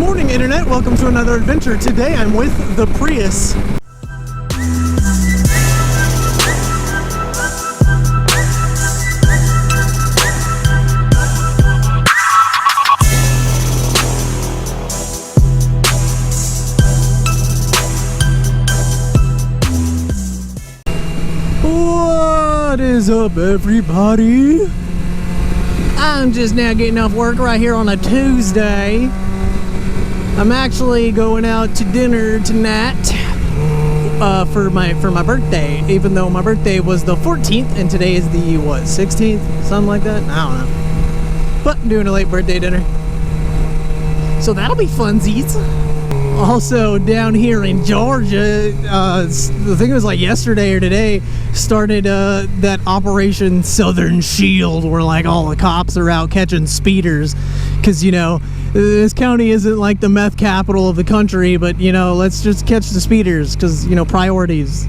morning, Internet. Welcome to another adventure. Today I'm with the Prius. What is up, everybody? I'm just now getting off work right here on a Tuesday. I'm actually going out to dinner tonight for my birthday, even though my birthday was the 14th and today is the 16th, something like that. I don't know, but I'm doing a late birthday dinner, so that'll be funsies. Also down here in Georgia, I think it was like yesterday or today, started that Operation Southern Shield, where like all the cops are out catching speeders, because you know this county isn't like the meth capital of the country, but you know, let's just catch the speeders, because you know, priorities.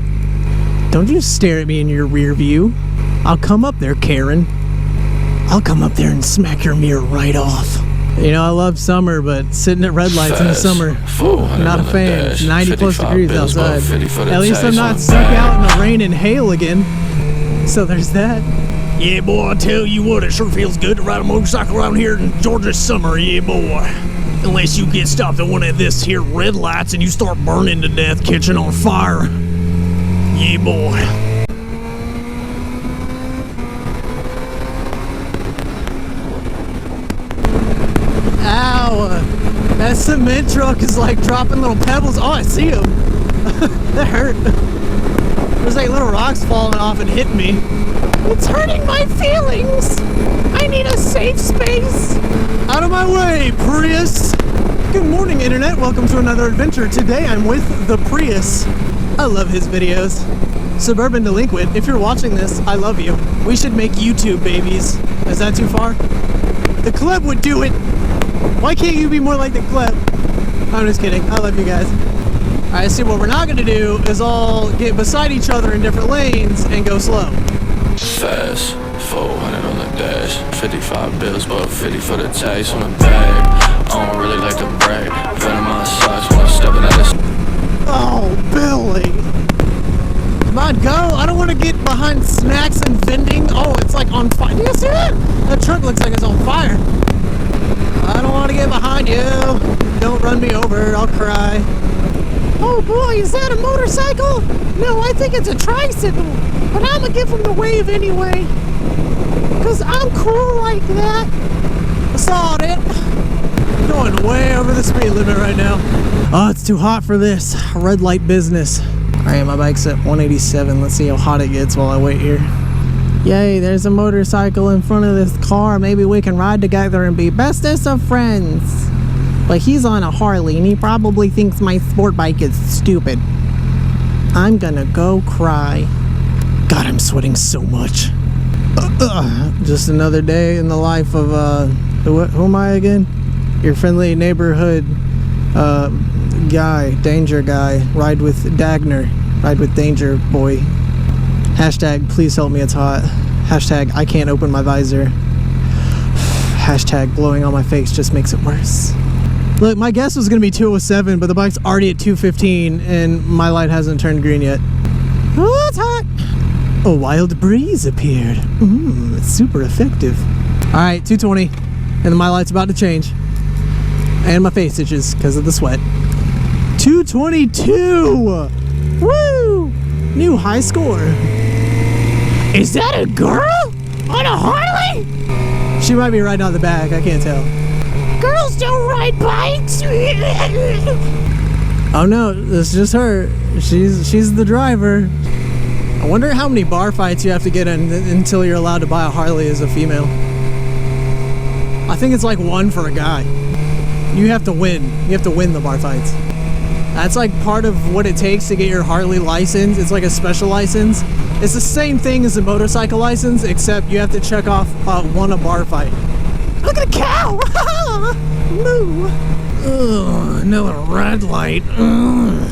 Don't you stare at me in your rear view. I'll come up there, Karen. I'll come up there and smack your mirror right off. You know, I love summer, but sitting at red lights in the summer, not a fan. It's 90 plus degrees outside. At least I'm not stuck out in the rain and hail again. So there's that. Yeah, boy, I tell you what, it sure feels good to ride a motorcycle around here in Georgia summer, yeah, boy. Unless you get stopped at one of this here red lights and you start burning to death, catching on fire. Yeah, boy. That cement truck is like dropping little pebbles. Oh, I see them. That hurt. There's like little rocks falling off and hitting me. It's hurting my feelings. I need a safe space. Out of my way, Prius. Good morning, Internet. Welcome to another adventure. Today I'm with the Prius. I love his videos. Suburban Delinquent, if you're watching this, I love you. We should make YouTube babies. Is that too far? The club would do it. Why can't you be more like the clip? I'm just kidding. I love you guys. Alright, see, what we're not going to do is all get beside each other in different lanes and go slow. Fast, 400 on the dash, 55 bills, but 50 for the taste on the bag. I don't really like to brag. Venom my socks when I'm stepping at this. Oh, Billy. Come on, go. I don't want to get behind snacks and vending. Oh, it's like on fire. Do you see that? That truck looks like it's on fire. I don't want to get behind you. Don't run me over. I'll cry. Oh boy, is that a motorcycle? No, I think it's a tricycle. But I'm going to give him the wave anyway. Because I'm cool like that. I saw it. Going way over the speed limit right now. Oh, it's too hot for this. Red light business. Alright, my bike's at 187. Let's see how hot it gets while I wait here. Yay, there's a motorcycle in front of this car. Maybe we can ride together and be bestest of friends. But he's on a Harley and he probably thinks my sport bike is stupid. I'm gonna go cry. God, I'm sweating so much. Just another day in the life of, who am I again? Your friendly neighborhood guy, danger guy. Ride with Dagner. Ride with danger boy. Hashtag, please help me, it's hot. Hashtag, I can't open my visor. Hashtag, blowing on my face just makes it worse. Look, my guess was going to be 207, but the bike's already at 215, and my light hasn't turned green yet. Oh, it's hot! A wild breeze appeared. It's super effective. Alright, 220, and my light's about to change. And my face itches because of the sweat. 222! Woo! New high score. Is that a girl? On a Harley? She might be riding on the back, I can't tell. Girls don't ride bikes! Oh no, it's just her. She's the driver. I wonder how many bar fights you have to get in until you're allowed to buy a Harley as a female. I think it's like one for a guy. You have to win. You have to win the bar fights. That's like part of what it takes to get your Harley license. It's like a special license. It's the same thing as a motorcycle license, except you have to check off won a bar fight. Look at a cow! Moo! Ugh, another red light. Ugh.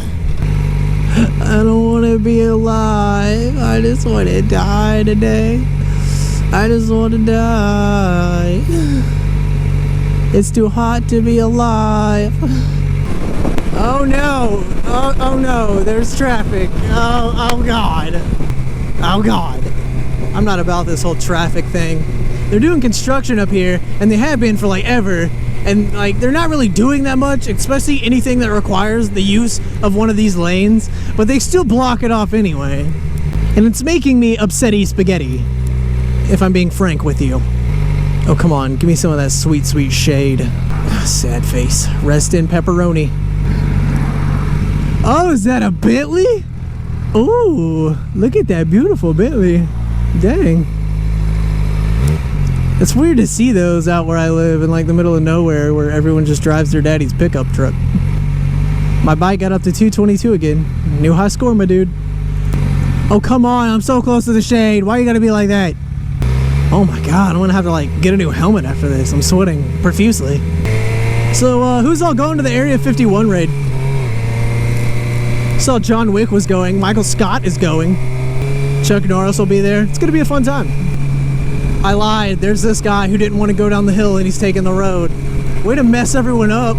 I don't want to be alive. I just want to die today. I just want to die. It's too hot to be alive. Oh no. Oh no, there's traffic. Oh God. Oh God. I'm not about this whole traffic thing. They're doing construction up here, and they have been for like ever, and like they're not really doing that much, especially anything that requires the use of one of these lanes, but they still block it off anyway. And it's making me upsetty spaghetti, if I'm being frank with you. Oh, come on, give me some of that sweet, sweet shade. Sad face. Rest in pepperoni. Oh, is that a Bentley? Ooh, look at that beautiful Bentley. Dang. It's weird to see those out where I live in like the middle of nowhere where everyone just drives their daddy's pickup truck. My bike got up to 222 again. New high score, my dude. Oh, come on, I'm so close to the shade. Why you gotta be like that? Oh my God, I'm gonna have to like get a new helmet after this. I'm sweating profusely. So, who's all going to the Area 51 raid? Saw John Wick was going. Michael Scott is going. Chuck Norris will be there. It's gonna be a fun time. I lied. There's this guy who didn't want to go down the hill and he's taking the road. Way to mess everyone up.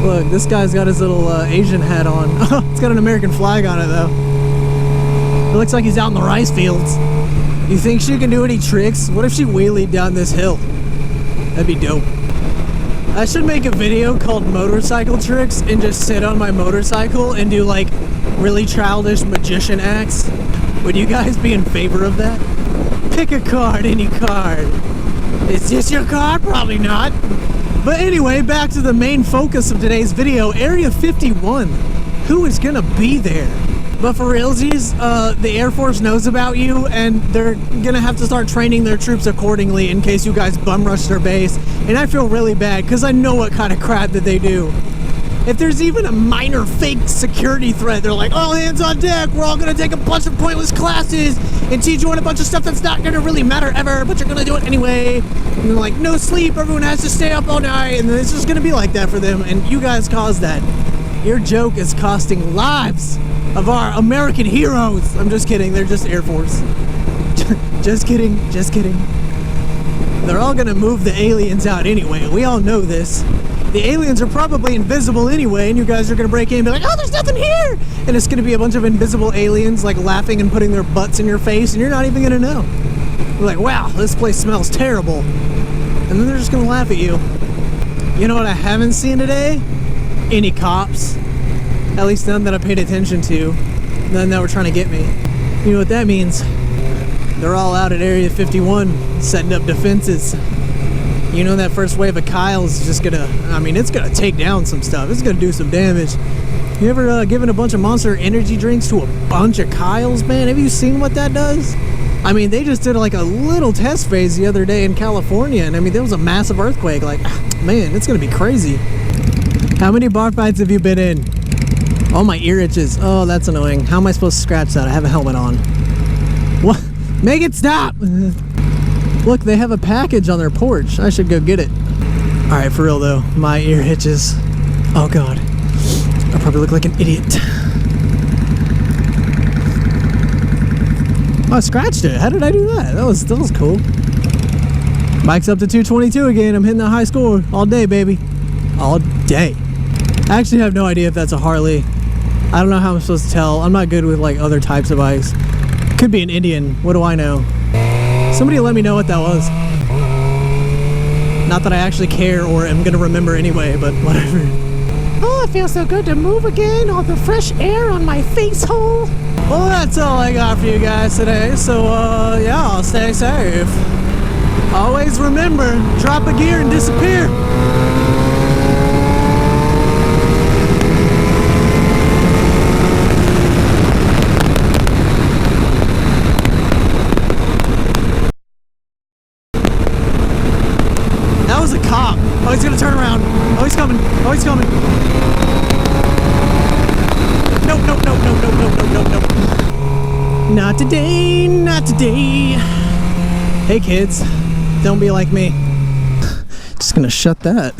Look, this guy's got his little Asian hat on. It's got an American flag on it though. It looks like he's out in the rice fields. You think she can do any tricks? What if she wheelied down this hill? That'd be dope. I should make a video called motorcycle tricks and just sit on my motorcycle and do like really childish magician acts. Would you guys be in favor of that? Pick a card, any card. Is this your card? Probably not. But anyway, back to the main focus of today's video, Area 51. Who is gonna be there? But for realsies, the Air Force knows about you, and they're gonna have to start training their troops accordingly in case you guys bum rush their base. And I feel really bad, because I know what kind of crap that they do. If there's even a minor fake security threat, they're like, all hands on deck, we're all gonna take a bunch of pointless classes and teach you on a bunch of stuff that's not gonna really matter ever, but you're gonna do it anyway. And they're like, no sleep, everyone has to stay up all night, and it's just gonna be like that for them, and you guys caused that. Your joke is costing lives of our American heroes. I'm just kidding, they're just Air Force. Just kidding, just kidding. They're all gonna move the aliens out anyway, we all know this. The aliens are probably invisible anyway, and you guys are gonna break in and be like, oh, there's nothing here! And it's gonna be a bunch of invisible aliens like laughing and putting their butts in your face, and you're not even gonna know. You're like, wow, this place smells terrible. And then they're just gonna laugh at you. You know what I haven't seen today? Any cops. At least none that I paid attention to. None that were trying to get me. You know what that means? They're all out at Area 51, setting up defenses. You know that first wave of Kyle's just gonna, I mean, it's gonna take down some stuff. It's gonna do some damage. You ever given a bunch of Monster Energy drinks to a bunch of Kyle's, man? Have you seen what that does? I mean, they just did like a little test phase the other day in California, and I mean, there was a massive earthquake. Like, man, it's gonna be crazy. How many bar fights have you been in? Oh, my ear itches. Oh, that's annoying. How am I supposed to scratch that? I have a helmet on. What? Make it stop! Look, they have a package on their porch. I should go get it. Alright, for real though, my ear itches. Oh god. I probably look like an idiot. Oh, I scratched it. How did I do that? That was cool. Bike's up to 222 again. I'm hitting that high score all day, baby. All day. I actually have no idea if that's a Harley. I don't know how I'm supposed to tell. I'm not good with like other types of bikes. Could be an Indian. What do I know? Somebody let me know what that was. Not that I actually care or am gonna remember anyway, but whatever. Oh, it feels so good to move again. All the fresh air on my face hole. Well, that's all I got for you guys today. So, yeah, stay safe. Always remember, drop a gear and disappear. That was a cop. Oh, he's gonna turn around. Oh, he's coming. Oh, he's coming. Nope, nope, nope, nope, nope, nope, nope, nope, nope. Not today, not today. Hey kids, don't be like me. Just gonna shut that.